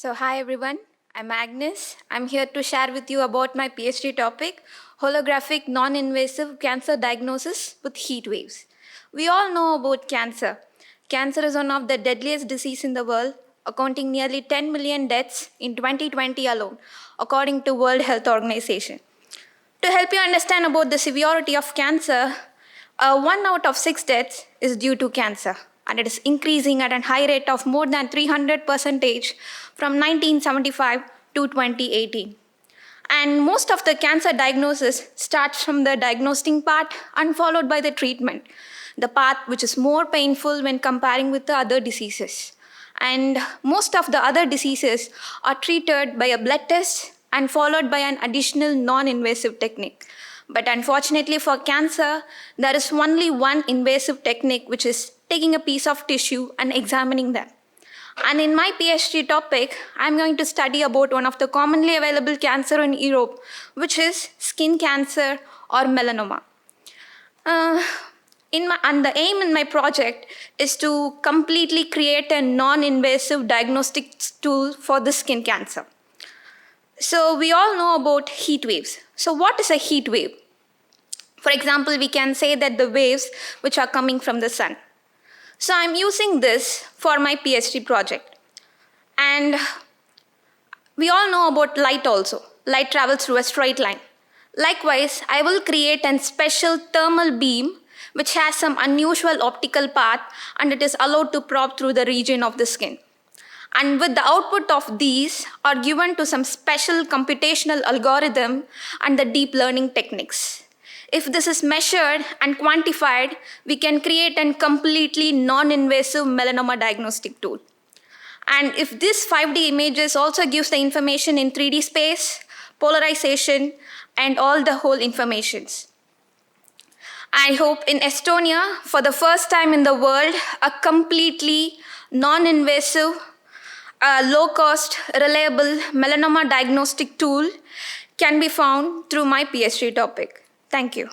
Hi everyone, I'm Agnes. I'm here to share with you about my PhD topic, Holographic Non-Invasive Cancer Diagnosis with Heat Waves. We all know about cancer. Cancer is one of the deadliest diseases in the world, accounting nearly 10 million deaths in 2020 alone, according to World Health Organization. To help you understand about the severity of cancer, 1 out of 6 deaths is due to cancer, and it is increasing at a high rate of more than 300% from 1975 to 2018. And most of the cancer diagnosis starts from the diagnostic part and followed by the treatment, the path which is more painful when comparing with the other diseases. And most of the other diseases are treated by a blood test and followed by an additional non-invasive technique. But unfortunately for cancer, there is only one invasive technique, which is taking a piece of tissue and examining them. And in my PhD topic, I'm going to study about one of the commonly available cancer in Europe, which is skin cancer or melanoma. And the aim in my project is to completely create a non-invasive diagnostic tool for the skin cancer. So we all know about heat waves. So what is a heat wave? For example, we can say that the waves which are coming from the sun. So I'm using this for my PhD project. And we all know about light also. Light travels through a straight line. Likewise, I will create a special thermal beam which has some unusual optical path, and it is allowed to probe through the region of the skin. And with the output of these are given to some special computational algorithm and the deep learning techniques. If this is measured and quantified, we can create a completely non-invasive melanoma diagnostic tool. And if this 5D images also gives the information in 3D space, polarization, and all the whole informations. I hope in Estonia, for the first time in the world, a completely non-invasive, low-cost, reliable melanoma diagnostic tool can be found through my PhD topic. Thank you.